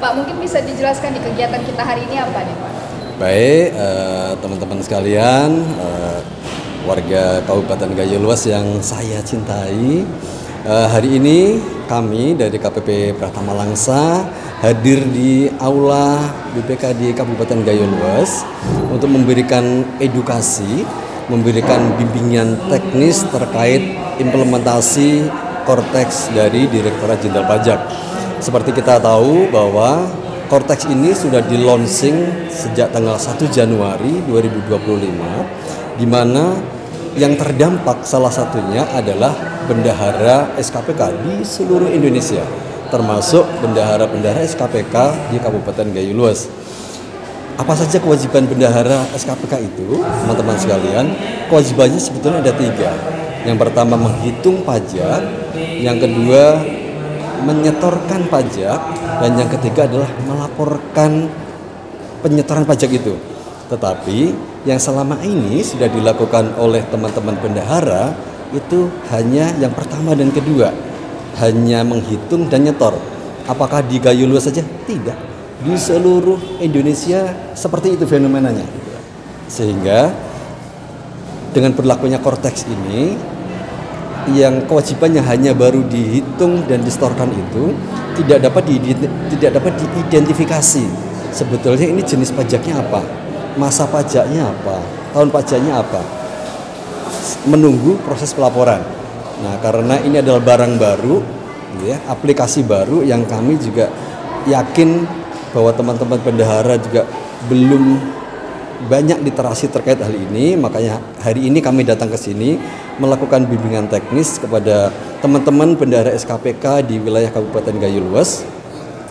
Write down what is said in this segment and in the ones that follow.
Pak, mungkin bisa dijelaskan di kegiatan kita hari ini apa nih Pak? Baik, teman-teman sekalian, warga Kabupaten Gayo Luas yang saya cintai, hari ini kami dari KPP Pratama Langsa hadir di Aula BPKD Kabupaten Gayo Luas untuk memberikan edukasi, memberikan bimbingan teknis terkait implementasi Korteks dari Direktorat Jenderal Pajak. Seperti kita tahu bahwa Korteks ini sudah di-launching sejak tanggal 1 Januari 2025, di mana yang terdampak salah satunya adalah bendahara SKPK di seluruh Indonesia, termasuk bendahara-bendahara SKPK di Kabupaten Gayo Luas. Apa saja kewajiban bendahara SKPK itu, teman-teman sekalian? Kewajibannya sebetulnya ada 3. Yang pertama menghitung pajak, yang kedua menyetorkan pajak, dan yang ketiga adalah melaporkan penyetoran pajak itu. Tetapi yang selama ini sudah dilakukan oleh teman-teman bendahara itu hanya yang pertama dan kedua, hanya menghitung dan nyetor. Apakah di Gayo Luas saja? Tidak. Di seluruh Indonesia seperti itu fenomenanya. Sehingga dengan berlakunya Korteks ini, yang kewajibannya hanya baru dihitung dan disetorkan itu tidak dapat diidentifikasi sebetulnya ini jenis pajaknya apa, masa pajaknya apa, tahun pajaknya apa, menunggu proses pelaporan. Nah, karena ini adalah barang baru, ya, aplikasi baru yang kami juga yakin bahwa teman-teman bendahara juga belum banyak literasi terkait hal ini, makanya hari ini kami datang ke sini melakukan bimbingan teknis kepada teman-teman bendahara SKPK di wilayah Kabupaten Gayo Luas.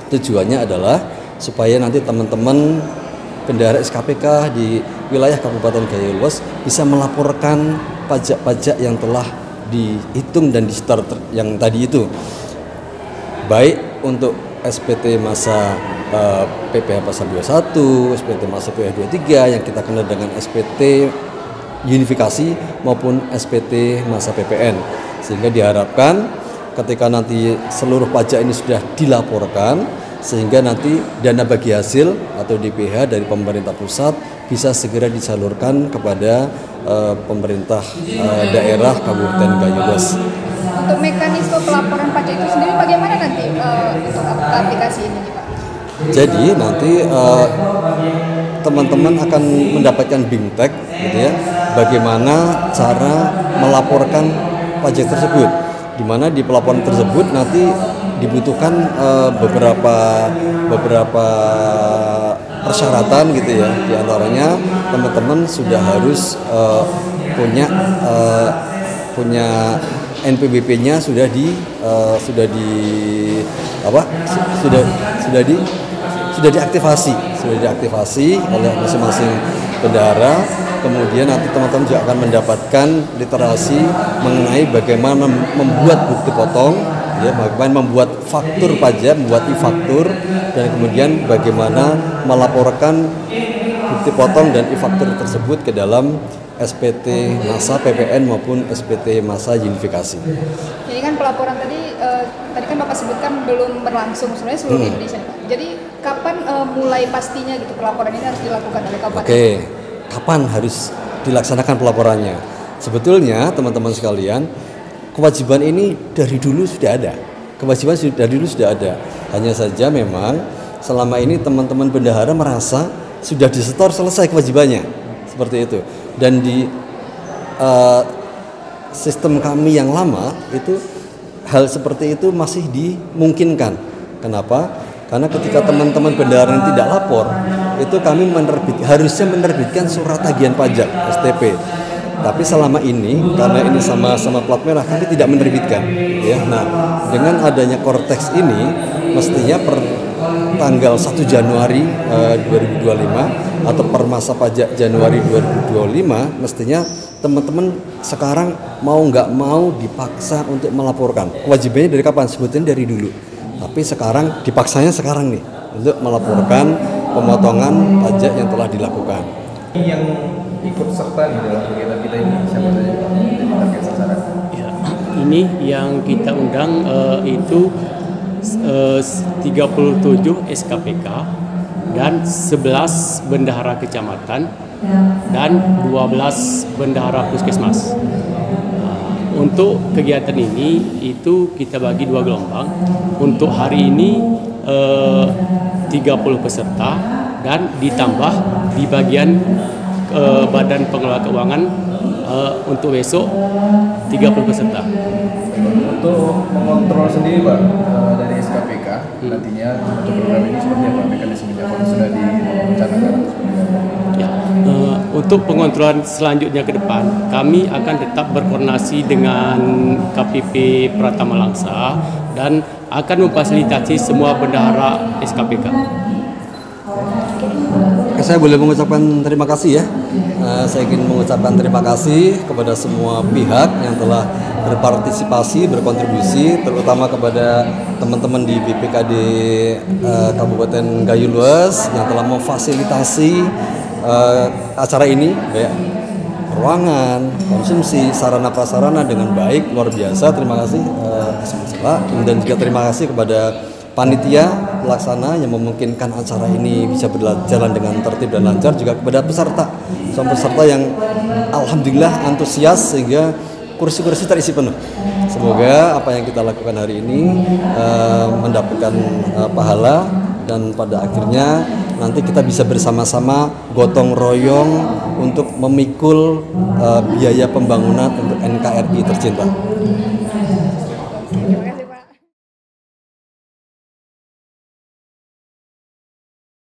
Tujuannya adalah supaya nanti teman-teman bendahara SKPK di wilayah Kabupaten Gayo Luas bisa melaporkan pajak-pajak yang telah dihitung dan disetor yang tadi itu, baik untuk SPT masa PPh pasal 21, SPT masa PPh 23 yang kita kenal dengan SPT unifikasi maupun SPT masa PPN. Sehingga diharapkan ketika nanti seluruh pajak ini sudah dilaporkan, sehingga nanti dana bagi hasil atau DBH dari pemerintah pusat bisa segera disalurkan kepada pemerintah daerah Kabupaten Gayo Luas. Untuk mekanisme pelaporan pajak itu sendiri bagaimana nanti untuk aplikasi ini Pak? Jadi nanti teman-teman akan mendapatkan BIMTEK, gitu ya, bagaimana cara melaporkan pajak tersebut. Di mana di pelaporan tersebut nanti dibutuhkan beberapa persyaratan, gitu ya. Di antaranya teman-teman sudah harus punya NPWP-nya sudah diaktifasi oleh masing-masing bendahara. Kemudian nanti teman-teman juga akan mendapatkan literasi mengenai bagaimana membuat bukti potong, ya, bagaimana membuat faktur pajak, membuat e-faktur, dan kemudian bagaimana melaporkan bukti potong dan e-faktur tersebut ke dalam SPT masa PPN maupun SPT masa unifikasi. Jadi kan pelaporan tadi kan Bapak sebutkan belum berlangsung sebenarnya seluruh Indonesia Pak. Jadi kapan mulai pastinya gitu pelaporan ini harus dilakukan oleh kabupaten? Oke, kapan harus dilaksanakan pelaporannya? Sebetulnya teman-teman sekalian, kewajiban ini dari dulu sudah ada. Hanya saja memang selama ini teman-teman bendahara merasa sudah disetor selesai kewajibannya. Seperti itu. Dan di sistem kami yang lama itu hal seperti itu masih dimungkinkan. Kenapa? Karena ketika teman-teman bendahara yang tidak lapor, itu kami harusnya menerbitkan surat tagihan pajak STP. Tapi selama ini karena ini sama plat merah, kami tidak menerbitkan, ya. Nah, dengan adanya Korteks ini mestinya per tanggal 1 Januari 2025 atau per masa pajak Januari 2025 mestinya teman-teman sekarang mau nggak mau dipaksa untuk melaporkan. Kewajibannya dari kapan? Sebetulnya dari dulu. Tapi sekarang dipaksanya sekarang nih untuk melaporkan pemotongan pajak yang telah dilakukan. Yang ikut serta di dalam kegiatan kita ini siapa saja jadi target sasaran? Ya, ini yang kita undang itu 37 SKPK dan 11 bendahara kecamatan dan 12 bendahara puskesmas. Untuk kegiatan ini itu kita bagi 2 gelombang. Untuk hari ini 30 peserta dan ditambah di bagian Badan Pengelola Keuangan untuk besok 30 peserta. Untuk mengontrol sendiri Pak dari SKPK nantinya untuk program ini seperti apa mekanismenya kalau sudah direncanakan? Ya, untuk pengontrolan selanjutnya ke depan, kami akan tetap berkoordinasi dengan KPP Pratama Langsa dan akan memfasilitasi semua bendahara SKPK. Saya boleh mengucapkan terima kasih ya. Saya ingin mengucapkan terima kasih kepada semua pihak yang telah berpartisipasi, berkontribusi, terutama kepada teman-teman di BPKD Kabupaten Gayo Luas yang telah memfasilitasi acara ini, baik ruangan, konsumsi, sarana prasarana dengan baik, luar biasa. Terima kasih, dan juga terima kasih kepada panitia pelaksana yang memungkinkan acara ini bisa berjalan dengan tertib dan lancar, juga kepada peserta yang alhamdulillah antusias sehingga kursi-kursi terisi penuh. Semoga apa yang kita lakukan hari ini mendapatkan pahala dan pada akhirnya nanti kita bisa bersama-sama gotong royong untuk memikul biaya pembangunan untuk NKRI tercinta.